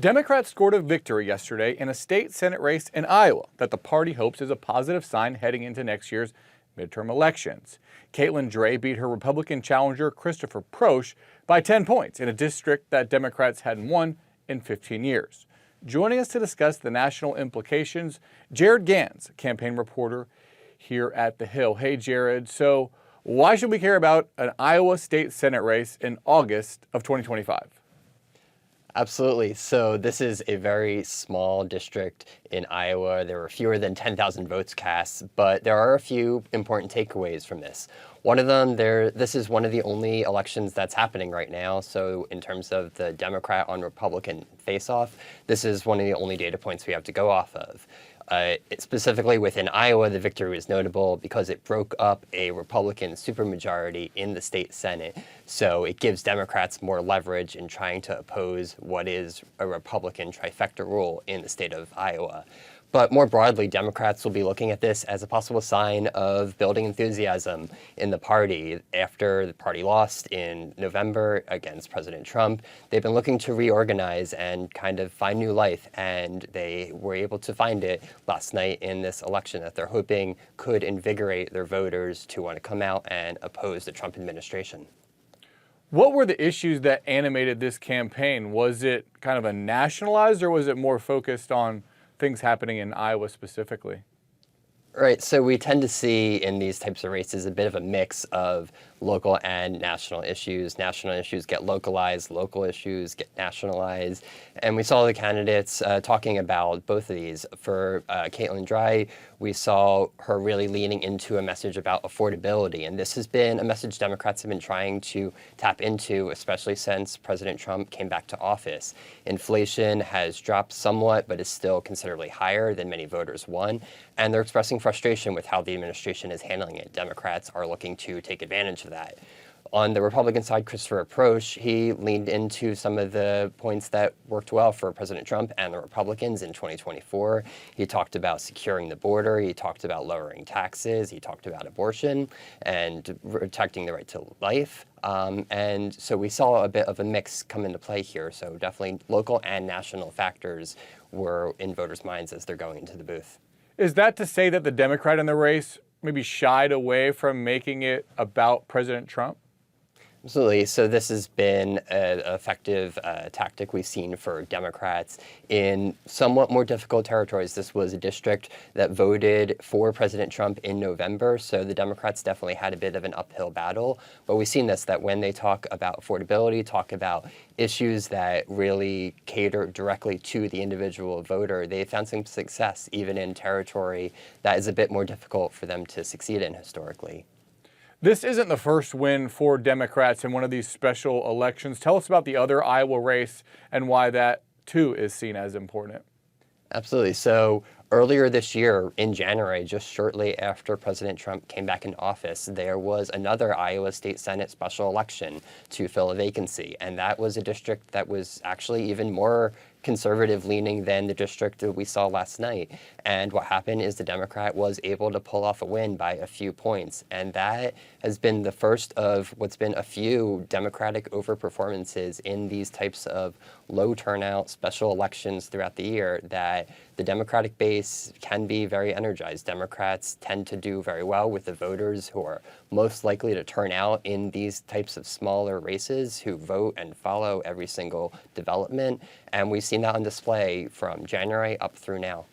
Democrats scored a victory yesterday in a state Senate race in Iowa that the party hopes is a positive sign heading into next year's midterm elections. Catelin Drey beat her Republican challenger Christopher Proch by 10 points in a district that Democrats hadn't won in 15 years. Joining us to discuss the national implications, Jared Gans, campaign reporter here at The Hill. Hey, Jared. So why should we care about an Iowa state Senate race in August of 2025? Absolutely. So this is a very small district in Iowa. There were fewer than 10,000 votes cast, but there are a few important takeaways from this. One of them, this is one of the only elections that's happening right now. So in terms of the Democrat on Republican face-off, this is one of the only data points we have to go off of. Specifically within Iowa, the victory was notable because it broke up a Republican supermajority in the state Senate. So it gives Democrats more leverage in trying to oppose what is a Republican trifecta rule in the state of Iowa. But more broadly, Democrats will be looking at this as a possible sign of building enthusiasm in the party. After the party lost in November against President Trump, they've been looking to reorganize and kind of find new life, and they were able to find it last night in this election that they're hoping could invigorate their voters to want to come out and oppose the Trump administration. What were the issues that animated this campaign? Was it kind of a nationalized, or was it more focused on things happening in Iowa specifically? Right, so we tend to see in these types of races a bit of a mix of local and national issues. National issues get localized, local issues get nationalized. And we saw the candidates talking about both of these. For Catelin Drey, we saw her really leaning into a message about affordability. And this has been a message Democrats have been trying to tap into, especially since President Trump came back to office. Inflation has dropped somewhat, but is still considerably higher than many voters want. And they're expressing frustration with how the administration is handling it. Democrats are looking to take advantage of that. On the Republican side, Christopher Proch, he leaned into some of the points that worked well for President Trump and the Republicans in 2024. He talked about securing the border. He talked about lowering taxes. He talked about abortion and protecting the right to life. And so we saw a bit of a mix come into play here. So definitely local and national factors were in voters' minds as they're going into the booth. Is that to say that the Democrat in the race maybe shied away from making it about President Trump? Absolutely. So this has been an effective tactic we've seen for Democrats in somewhat more difficult territories. This was a district that voted for President Trump in November, so the Democrats definitely had a bit of an uphill battle. But we've seen this, that when they talk about affordability, talk about issues that really cater directly to the individual voter, they found some success even in territory that is a bit more difficult for them to succeed in historically. This isn't the first win for Democrats in one of these special elections. Tell us about the other Iowa race and why that, too, is seen as important. Absolutely. So earlier this year, in January, just shortly after President Trump came back in office, there was another Iowa State Senate special election to fill a vacancy. And that was a district that was actually even more conservative leaning than the district that we saw last night. And what happened is the Democrat was able to pull off a win by a few points. And that has been the first of what's been a few Democratic overperformances in these types of low turnout special elections throughout the year, that the Democratic base can be very energized. Democrats tend to do very well with the voters who are most likely to turn out in these types of smaller races, who vote and follow every single development. And we've seen that on display from January up through now.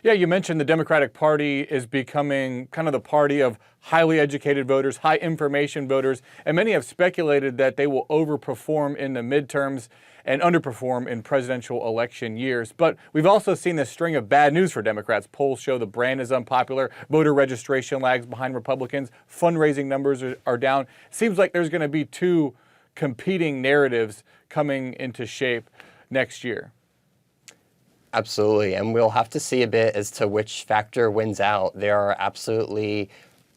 Yeah, you mentioned the Democratic Party is becoming kind of the party of highly educated voters, high information voters, and many have speculated that they will overperform in the midterms and underperform in presidential election years. But we've also seen this string of bad news for Democrats. Polls show the brand is unpopular, voter registration lags behind Republicans, fundraising numbers are down. Seems like there's going to be two competing narratives coming into shape next year. Absolutely, and we'll have to see a bit as to which factor wins out. There are absolutely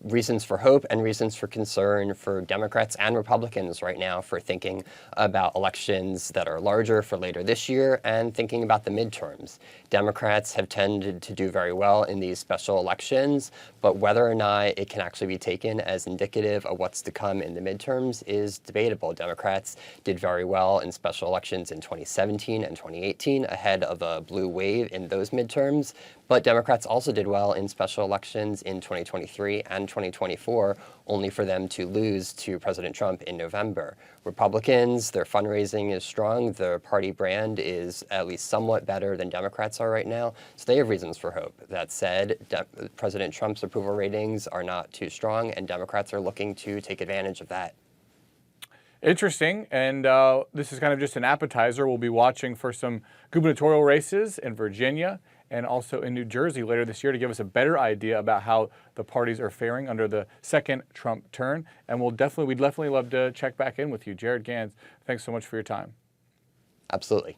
reasons for hope and reasons for concern for Democrats and Republicans right now for thinking about elections that are larger for later this year and thinking about the midterms. Democrats have tended to do very well in these special elections, but whether or not it can actually be taken as indicative of what's to come in the midterms is debatable. Democrats did very well in special elections in 2017 and 2018 ahead of a blue wave in those midterms, but Democrats also did well in special elections in 2023 and 2024, only for them to lose to President Trump in November. Republicans, their fundraising is strong. Their party brand is at least somewhat better than Democrats are right now, so they have reasons for hope. That said, President Trump's approval ratings are not too strong, and Democrats are looking to take advantage of that. Interesting, and this is kind of just an appetizer. We'll be watching for some gubernatorial races in Virginia and also in New Jersey later this year to give us a better idea about how the parties are faring under the second Trump turn. And we'd definitely love to check back in with you. Jared Gans, thanks so much for your time. Absolutely.